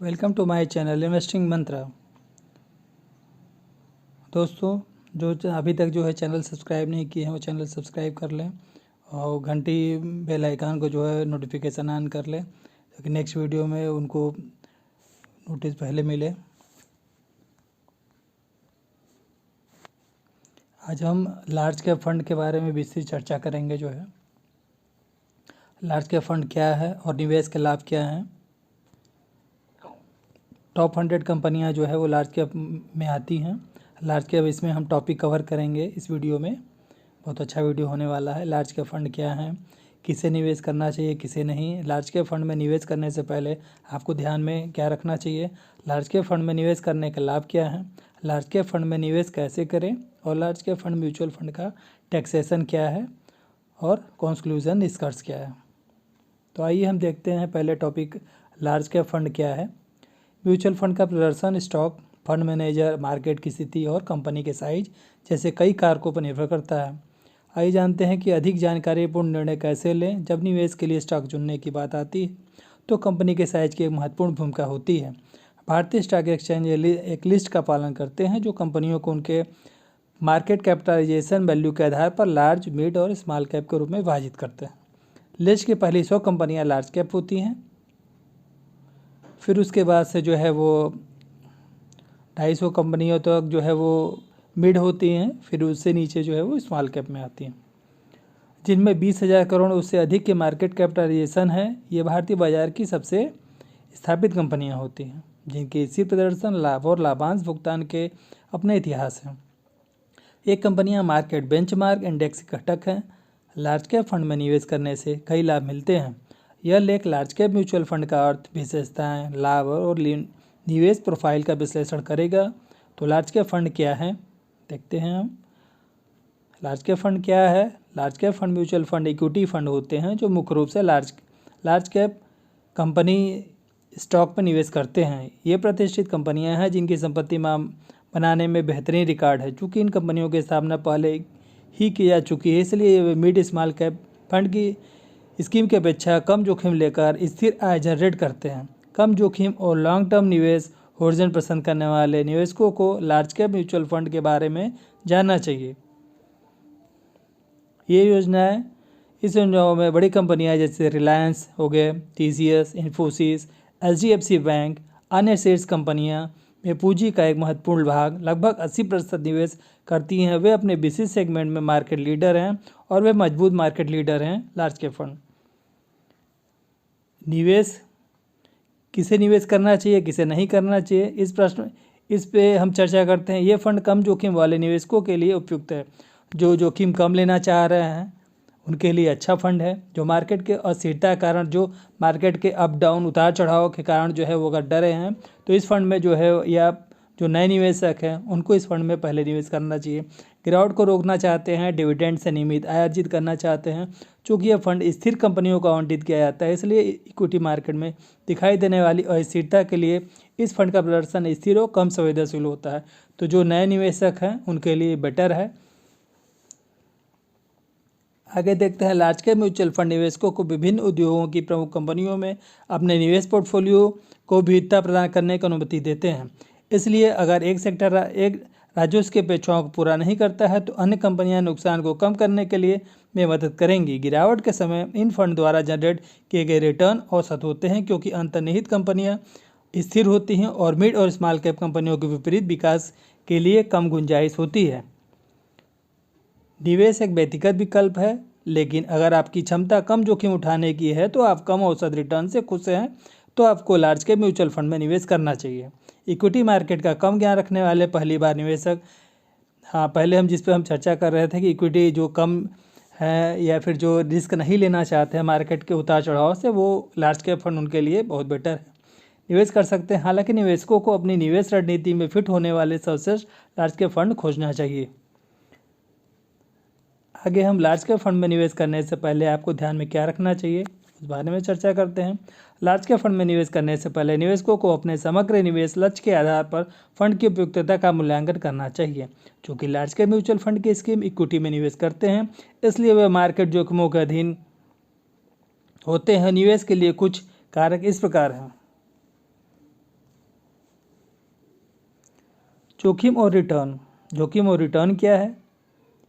Welcome to my channel investing mantra. दोस्तों, जो अभी तक जो है चैनल सब्सक्राइब नहीं किए हैं वो चैनल सब्सक्राइब कर लें और घंटी बेल आइकन को जो है नोटिफिकेशन ऑन कर लें ताकि नेक्स्ट वीडियो में उनको नोटिस पहले मिले। आज हम लार्ज कैप फंड के बारे में विस्तृत चर्चा करेंगे। जो है लार्ज कैप फंड क्या है और निवेश के लाभ क्या हैं। टॉप 100 कंपनियां जो है वो लार्ज कैप में आती हैं। लार्ज कैप इसमें हम टॉपिक कवर करेंगे इस वीडियो में। बहुत अच्छा वीडियो होने वाला है। लार्ज कैप फंड क्या है, किसे निवेश करना चाहिए, किसे नहीं। लार्ज कैप फंड में निवेश करने से पहले आपको ध्यान में क्या रखना चाहिए, लार्ज कैप फंड में निवेश करने के लाभ क्या हैं, लार्ज कैप फंड में निवेश कैसे करें और large cap fund mutual fund का टैक्सेशन क्या है और कंक्लूजन निष्कर्ष क्या है। तो आइए हम देखते हैं पहले टॉपिक, लार्ज कैप फंड क्या है। म्यूचुअल फंड का प्रदर्शन स्टॉक, फंड मैनेजर, मार्केट की स्थिति और कंपनी के साइज जैसे कई कारकों पर निर्भर करता है। आइए जानते हैं कि अधिक जानकारीपूर्ण निर्णय कैसे लें। जब निवेश के लिए स्टॉक चुनने की बात आती है तो कंपनी के साइज की एक महत्वपूर्ण भूमिका होती है। भारतीय स्टॉक एक्सचेंज एक लिस्ट का पालन करते हैं जो कंपनियों को उनके मार्केट कैपिटलाइजेशन वैल्यू के आधार पर लार्ज, मिड और स्मॉल कैप के रूप में विभाजित करते हैं। लिस्ट की पहली 100 कंपनियां लार्ज कैप होती हैं, फिर उसके बाद से जो है वो 250 कंपनियों तक जो है वो मिड होती हैं, फिर उससे नीचे जो है वो स्मॉल कैप में आती हैं। जिनमें 20,000 करोड़ उससे अधिक के मार्केट कैपिटलाइजेशन है, ये भारतीय बाजार की सबसे स्थापित कंपनियां होती हैं जिनके स्थिर प्रदर्शन, लाभ और लाभांश भुगतान के अपने इतिहास हैं। ये कंपनियां मार्केट बेंचमार्क इंडेक्स के घटक हैं। लार्ज कैप फंड में निवेश करने से कई लाभ मिलते हैं। यह लेख लार्ज कैप म्यूचुअल फंड का अर्थ, विशेषताएं, लाभ और निवेश प्रोफाइल का विश्लेषण करेगा। तो लार्ज कैप फंड क्या है देखते हैं हम। लार्ज कैप फंड क्या है? Large cap fund mutual fund equity fund होते हैं जो मुख्य रूप से लार्ज कैप कंपनी स्टॉक पर निवेश करते हैं। ये प्रतिष्ठित कंपनियां हैं जिनकी संपत्ति बनाने में बेहतरीन रिकॉर्ड है। चूँकि इन कंपनियों की स्थापना पहले ही की जा चुकी है, इसलिए वे मिड स्मॉल कैप फंड की स्कीम की अपेक्षा कम जोखिम लेकर स्थिर आय जनरेट करते हैं। कम जोखिम और लॉन्ग टर्म निवेश होरिजन पसंद करने वाले निवेशकों को लार्ज कैप म्यूचुअल फंड के बारे में जानना चाहिए। इस योजनाओं में बड़ी कंपनियां जैसे रिलायंस हो गए, TCS, इन्फोसिस, HDFC बैंक, अन्य शेयर्स कंपनियां में पूंजी का एक महत्वपूर्ण भाग लगभग 80% निवेश करती हैं। वे अपने विशिष्ट सेगमेंट में मार्केट लीडर हैं और वे मजबूत मार्केट लीडर हैं। लार्ज कैप फंड निवेश, किसे निवेश करना चाहिए, किसे नहीं करना चाहिए, इस पे हम चर्चा करते हैं। ये फंड कम जोखिम वाले निवेशकों के लिए उपयुक्त है। जो जोखिम कम लेना चाह रहे हैं उनके लिए अच्छा फंड है। जो मार्केट के अस्थिरता के कारण, जो मार्केट के अप डाउन, उतार चढ़ाव के कारण जो है वो अगर डरे हैं तो इस फंड में जो है, या जो नए निवेशक हैं उनको इस फंड में पहले निवेश करना चाहिए। गिरावट को रोकना चाहते हैं, डिविडेंड से नियमित आय अर्जित करना चाहते हैं। चूँकि यह फंड स्थिर कंपनियों को आवंटित किया जाता है, इसलिए इक्विटी मार्केट में दिखाई देने वाली अस्थिरता के लिए इस फंड का प्रदर्शन स्थिर और कम संवेदनशील होता है। तो जो नए निवेशक हैं उनके लिए बेटर है। आगे देखते हैं, लार्ज कैप म्यूचुअल फंड निवेशकों को विभिन्न उद्योगों की प्रमुख कंपनियों में अपने निवेश पोर्टफोलियो को विविधता प्रदान करने की अनुमति देते हैं। इसलिए अगर एक सेक्टर एक राजस्व के अपेक्षाओं को पूरा नहीं करता है तो अन्य कंपनियां नुकसान को कम करने के लिए में मदद करेंगी। गिरावट के समय इन फंड द्वारा जनरेट किए गए रिटर्न औसत होते हैं क्योंकि अंतर्निहित कंपनियां स्थिर होती हैं और मिड और स्मॉल कैप कंपनियों के विपरीत विकास के लिए कम गुंजाइश होती है। निवेश एक व्यक्तिगत विकल्प है, लेकिन अगर आपकी क्षमता कम जोखिम उठाने की है तो आप कम औसत रिटर्न से खुश हैं तो आपको लार्ज कैप म्यूचुअल फंड में निवेश करना चाहिए। इक्विटी मार्केट का कम ज्ञान रखने वाले पहली बार निवेशक, पहले हम जिस पे हम चर्चा कर रहे थे कि इक्विटी जो कम है या फिर जो रिस्क नहीं लेना चाहते हैं मार्केट के उतार चढ़ाव से, वो लार्ज कैप फंड उनके लिए बहुत बेटर है, निवेश कर सकते हैं। हालांकि निवेशकों को अपनी निवेश रणनीति में फिट होने वाले सर्वश्रेष्ठ लार्ज कैप फंड खोजना चाहिए। आगे हम लार्ज कैप फंड में निवेश करने से पहले आपको ध्यान में क्या रखना चाहिए उस बारे में चर्चा करते हैं। लार्ज कैप फंड में निवेश करने से पहले निवेशकों को अपने समग्र निवेश लक्ष्य के आधार पर फंड की उपयुक्तता का मूल्यांकन करना चाहिए। क्योंकि लार्ज कैप म्यूचुअल फंड की स्कीम इक्विटी में निवेश करते हैं, इसलिए वे मार्केट जोखिमों के अधीन होते हैं। निवेश के लिए कुछ कारक इस प्रकार हैं। जोखिम और रिटर्न। जोखिम और रिटर्न क्या है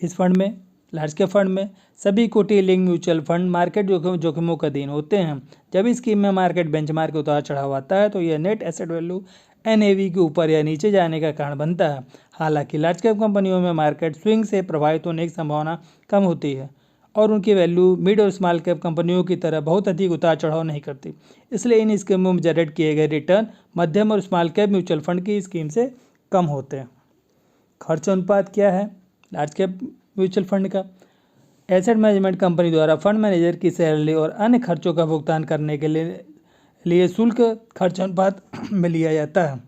इस फंड में? लार्ज कैप फंड में सभी equity link mutual fund market जोखिमों का अधीन होते हैं। जब इस स्कीम में मार्केट बेंचमार्क के उतार चढ़ाव आता है तो यह नेट एसेट वैल्यू NAV के ऊपर या नीचे जाने का कारण बनता है। हालांकि लार्ज कैप कंपनियों में मार्केट स्विंग से प्रभावित होने की संभावना कम होती है और उनकी वैल्यू मिड और स्मॉल कैप कंपनियों की तरह बहुत अधिक उतार चढ़ाव नहीं करती। इसलिए इन स्कीमों में जनरेट किए गए रिटर्न मध्यम और स्मॉल कैप म्यूचुअल फंड की स्कीम से कम होते हैं। खर्च अनुपात क्या है लार्ज कैप म्यूचुअल फंड का? एसेट मैनेजमेंट कंपनी द्वारा फंड मैनेजर की सैलरी और अन्य खर्चों का भुगतान करने के लिए शुल्क खर्च अनुपात में लिया जाता है।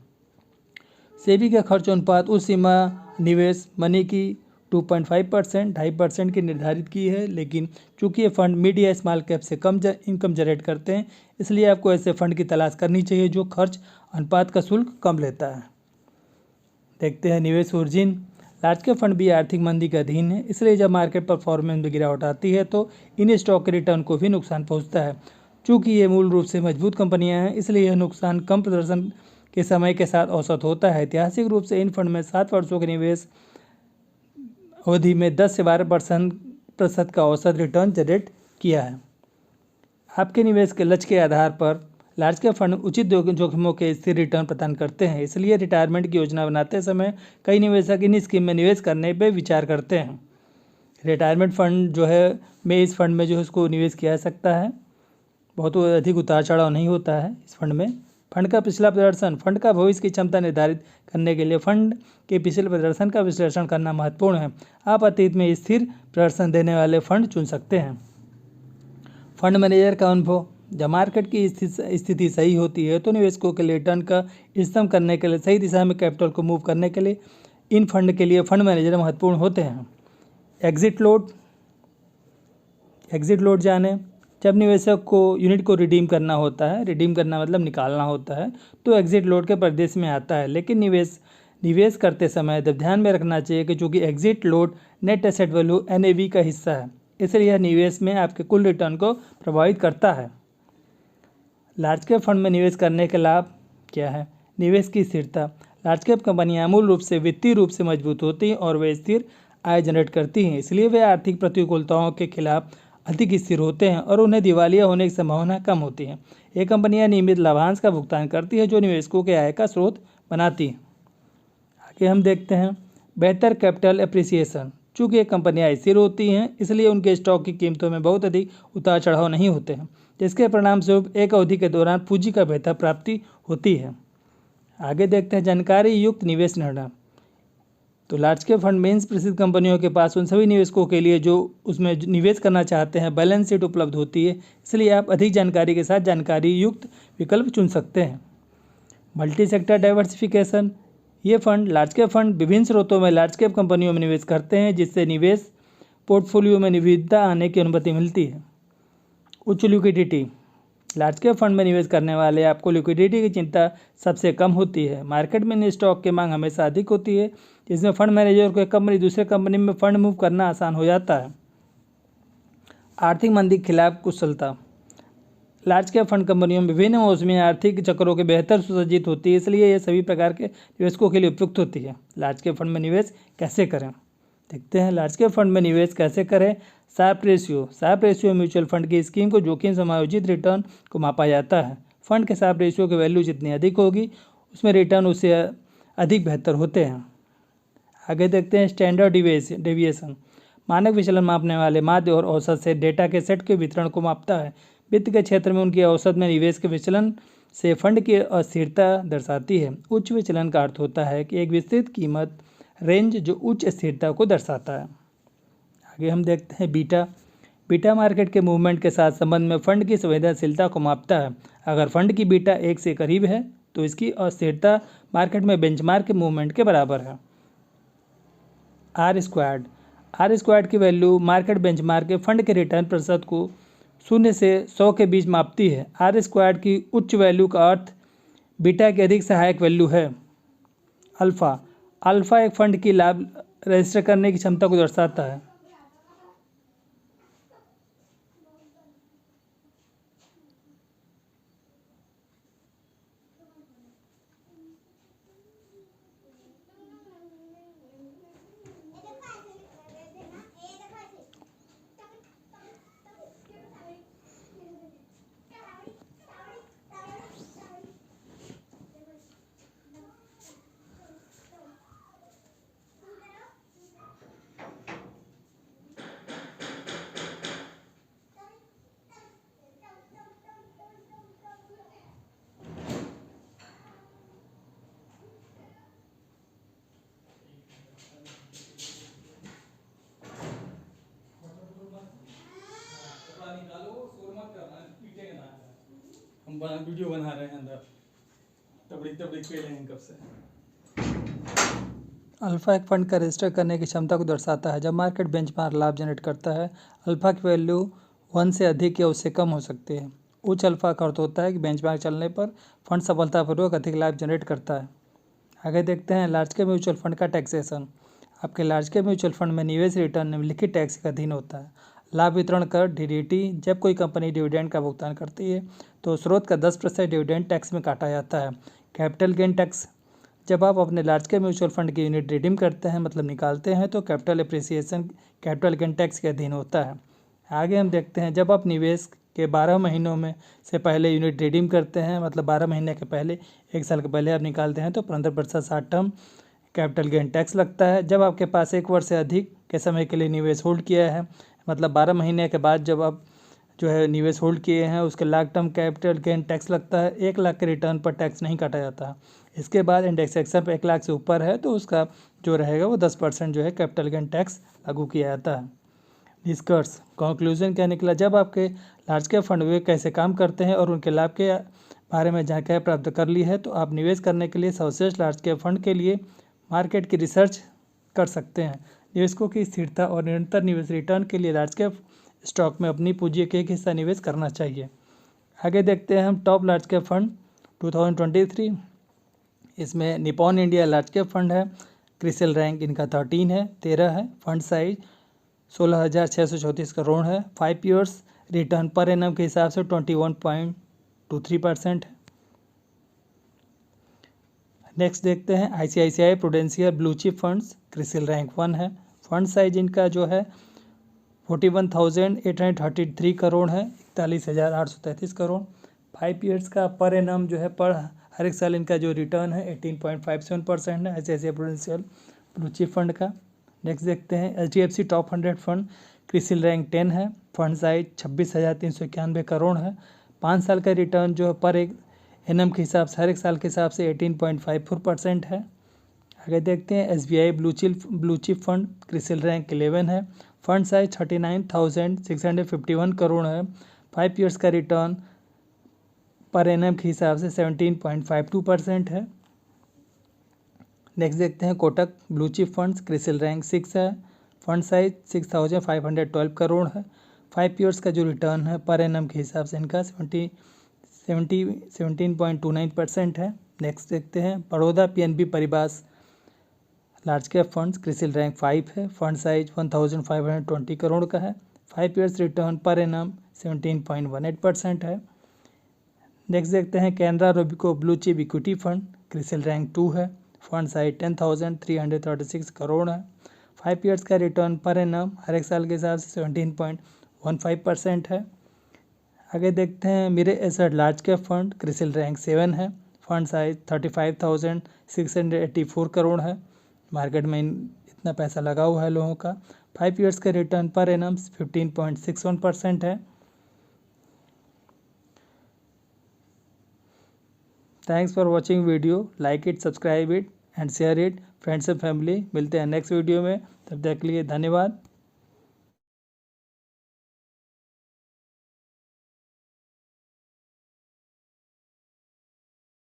सेबी का खर्च अनुपात उस सीमा निवेश मनी की 2.5% 2.5% की निर्धारित की है, लेकिन चूंकि ये फंड मिड या स्मॉल कैप से कम इनकम जनरेट करते हैं, इसलिए आपको ऐसे फंड की तलाश करनी चाहिए जो खर्च अनुपात का शुल्क कम लेता है। देखते हैं निवेश ओरिजिन। लार्ज कैप फंड भी आर्थिक मंदी के अधीन है, इसलिए जब मार्केट परफॉर्मेंस में गिरावट आती है तो इन स्टॉक के रिटर्न को भी नुकसान पहुंचता है। चूँकि ये मूल रूप से मजबूत कंपनियां हैं, इसलिए यह नुकसान कम प्रदर्शन के समय के साथ औसत होता है। ऐतिहासिक रूप से इन फंड में 7 वर्षों के निवेश अवधि में 10 से 12% का औसत रिटर्न जनरेट किया है। आपके निवेश के लक्ष्य के आधार पर लार्ज कैप फंड उचित जोखिमों के स्थिर रिटर्न प्रदान करते हैं। इसलिए रिटायरमेंट की योजना बनाते समय कई निवेशक इन स्कीम में निवेश करने पर विचार करते हैं। रिटायरमेंट फंड जो है इस फंड में जो है उसको निवेश किया जा सकता है। बहुत अधिक उतार चढ़ाव नहीं होता है इस फंड में। फंड का पिछला प्रदर्शन। फंड का भविष्य की क्षमता निर्धारित करने के लिए फंड के पिछले प्रदर्शन का विश्लेषण करना महत्वपूर्ण है। आप अतीत में स्थिर प्रदर्शन देने वाले फंड चुन सकते हैं। फंड मैनेजर का अनुभव। जब मार्केट की स्थिति सही होती है तो निवेशकों के लिए रिटर्न का इष्टतम करने के लिए सही दिशा में कैपिटल को मूव करने के लिए इन फंड के लिए फंड मैनेजर महत्वपूर्ण होते हैं। एग्जिट लोड जाने। जब निवेशक को यूनिट को रिडीम करना होता है, रिडीम करना मतलब निकालना होता है, तो एग्जिट लोड के परिदृश्य में आता है। लेकिन निवेश करते समय जब ध्यान में रखना चाहिए कि चूँकि exit load net asset value NAV का हिस्सा है, इसलिए यह निवेश में आपके कुल रिटर्न को प्रभावित करता है। लार्ज कैप फंड में निवेश करने के लाभ क्या है? निवेश की स्थिरता। लार्ज कैप कंपनियां मूल रूप से वित्तीय रूप से मजबूत होती हैं और वे स्थिर आय जनरेट करती हैं, इसलिए वे आर्थिक प्रतिकूलताओं के खिलाफ अधिक स्थिर होते हैं और उन्हें दिवालिया होने की संभावना कम होती है। ये कंपनियां नियमित लाभांश का भुगतान करती है जो निवेशकों के आय का स्रोत बनाती है। आगे हम देखते हैं बेहतर कैपिटल एप्रिसिएशन। चूँकि ये कंपनियां स्थिर होती हैं, इसलिए उनके स्टॉक की कीमतों में बहुत अधिक उतार चढ़ाव नहीं होते हैं, जिसके परिणाम स्वरूप एक अवधि के दौरान पूंजी का बेहतर प्राप्ति होती है। आगे देखते हैं जानकारी युक्त निवेश निर्णय। तो लार्ज कैप फंड में प्रसिद्ध कंपनियों के पास उन सभी निवेशकों के लिए जो उसमें निवेश करना चाहते हैं बैलेंस शीट उपलब्ध होती है, इसलिए आप अधिक जानकारी के साथ जानकारी युक्त विकल्प चुन सकते हैं। Multi sector diversification. ये फंड लार्ज कैप फंड विभिन्न स्रोतों में लार्ज कैप कंपनियों में निवेश करते हैं, जिससे निवेश पोर्टफोलियो में विविधता आने की अनुमति मिलती है। उच्च लिक्विडिटी। लार्ज कैप फंड में निवेश करने वाले आपको लिक्विडिटी की चिंता सबसे कम होती है। मार्केट में इन स्टॉक की मांग हमेशा अधिक होती है, जिसमें फंड मैनेजर को एक कंपनी दूसरे कंपनी में फंड मूव करना आसान हो जाता है। आर्थिक मंदी के खिलाफ कुशलता। लार्ज कैप फंड कंपनियों में विभिन्न मौसमी आर्थिक चक्रों के बेहतर सुसज्जित होती है, इसलिए ये सभी प्रकार के निवेशकों के लिए उपयुक्त होती है। लार्ज कैप फंड में निवेश कैसे करें? देखते हैं लार्ज कैप फंड में निवेश कैसे करें। शार्प रेशियो म्यूचुअल फंड की स्कीम को जोखिम समायोजित रिटर्न को मापा जाता है। फंड के शार्प रेशियो की वैल्यू जितनी अधिक होगी उसमें रिटर्न उससे अधिक बेहतर होते हैं। आगे देखते हैं स्टैंडर्ड डेविएशन। मानक विचलन मापने वाले माध्य और औसत से डेटा के सेट के वितरण को मापता है। वित्त के क्षेत्र में उनकी औसत में निवेश के विचलन से फंड की अस्थिरता दर्शाती है। उच्च विचलन का अर्थ होता है कि एक विस्तृत कीमत रेंज जो उच्च स्थिरता को दर्शाता है। आगे हम देखते हैं बीटा मार्केट के मूवमेंट के साथ संबंध में फंड की संवेदनशीलता को मापता है। अगर फंड की बीटा 1 से करीब है तो इसकी अस्थिरता मार्केट में बेंचमार्क के मूवमेंट के बराबर है। आर स्क्वायर्ड की वैल्यू मार्केट बेंचमार्क के फंड के रिटर्न प्रतिशत को 0 से 100 के बीच मापती है। आर स्क्वायर्ड की उच्च वैल्यू का अर्थ बीटा की अधिक सहायक वैल्यू है। अल्फा एक फंड की लाभ रजिस्टर करने की क्षमता को दर्शाता है। हम वीडियो बना रहे हैं अंदर, तबड़ी पे लेंगे कब से। अल्फा एक फंड का रजिस्टर करने की क्षमता को दर्शाता है। जब मार्केट बेंचमार्क लाभ जनरेट करता है, अल्फा की वैल्यू 1 से अधिक या उससे कम हो सकती है। उच्च अल्फा का अर्थ होता है कि बेंचमार्क चलने पर फंड सफलतापूर्वक अधिक लाभ जनरेट करता है। आगे देखते हैं लार्ज कैप म्यूचुअल फंड का टैक्सेशन। आपके लार्ज कैप म्यूचुअल फंड में निवेश रिटर्न निम्नलिखित टैक्स के अधीन होता है। लाभ वितरण कर DDT। जब कोई कंपनी डिविडेंड का भुगतान करती है तो स्रोत का 10% डिविडेंड टैक्स में काटा जाता है। Capital gain tax. जब आप अपने लार्ज कैप म्यूचुअल फंड की यूनिट रिडीम करते हैं मतलब निकालते हैं तो capital appreciation capital gain tax के अधीन होता है। आगे हम देखते हैं जब आप निवेश के 12 महीनों में से पहले यूनिट रिडीम करते हैं मतलब 12 महीने के पहले, 1 साल के पहले आप निकालते हैं तो 15% short term capital gain tax लगता है। जब आपके पास 1 वर्ष से अधिक के समय के लिए निवेश होल्ड किया है मतलब 12 महीने के बाद जब आप जो है निवेश होल्ड किए हैं उसके long term capital gain tax लगता है। 1 लाख के रिटर्न पर टैक्स नहीं काटा जाता। इसके बाद इंडेक्सेशन पर 1 लाख से ऊपर है तो उसका जो रहेगा वो 10% जो है कैपिटल गेन टैक्स लागू किया जाता है। निष्कर्ष कंक्लूजन क्या निकला, जब आपके लार्ज कैप फंड वे कैसे काम करते हैं और उनके लाभ के बारे में जानकारी प्राप्त कर ली है तो आप निवेश करने के लिए सर्वश्रेष्ठ लार्ज कैप फंड के लिए मार्केट की रिसर्च कर सकते हैं। निवेशकों की स्थिरता और निरंतर निवेश रिटर्न के लिए लार्ज कैप स्टॉक में अपनी पूंजी का एक हिस्सा निवेश करना चाहिए। आगे देखते हैं हम टॉप लार्ज कैप फंड 2023। इसमें Nippon India large cap fund है। क्रिसिल रैंक इनका 13 है। फंड साइज 16,634 करोड़ है। 5 ईयर्स रिटर्न पर एनम के हिसाब से 21.23% है। नेक्स्ट देखते हैं ICICI prudential blue chip funds. CRISIL rank 1 है। फंड साइज इनका जो है 41,833 करोड़ है। 41,833 करोड़। 5 ईयर्स का पर एनम जो है पर हर एक साल इनका जो रिटर्न है 18.57% है ICICI prudential blue chip fund का। नेक्स्ट देखते हैं HDFC top 100 fund. CRISIL rank 10 है। फंड साइज 26,391 करोड़ है। 5 साल का रिटर्न जो है पर एक एनम के हिसाब से हर एक साल के हिसाब से 18.54% है। आगे देखते हैं SBI blue chip fund. CRISIL rank 11 है। फंड साइज 39,651 करोड़ है। 5 ईयर्स का रिटर्न पर एनम के हिसाब से 17.52% है। नेक्स्ट देखते हैं Kotak blue chip funds. CRISIL rank 6 है। फंड साइज 6,512 करोड़ है। 5 ईयर्स का जो रिटर्न है पर एनम के हिसाब से इनका 17.29% है। नेक्स्ट देखते हैं Baroda PNB परिवास large cap funds. CRISIL rank 5 है। फंड साइज 1,520 करोड़ का है। 5 ईयर्स रिटर्न पर एनम 17.18% है। नेक्स्ट देखते हैं Canara Robeco Blue Chip Equity Fund. CRISIL rank 2 है। फंड साइज 10,336 करोड़ है। 5 ईयर्स का रिटर्न पर एनम हर एक साल के हिसाब से 17.15% है। आगे देखते हैं मेरे asset large cap fund. CRISIL rank 7 है। फंड साइज 35,684 करोड़ है। मार्केट में इतना पैसा लगा हुआ है लोगों का। 5 ईयर्स का रिटर्न पर एनम 15.61% है। Thanks for watching video. Like it, subscribe it and share it friends and family. मिलते हैं नेक्स्ट वीडियो में, तब तक के लिए धन्यवाद।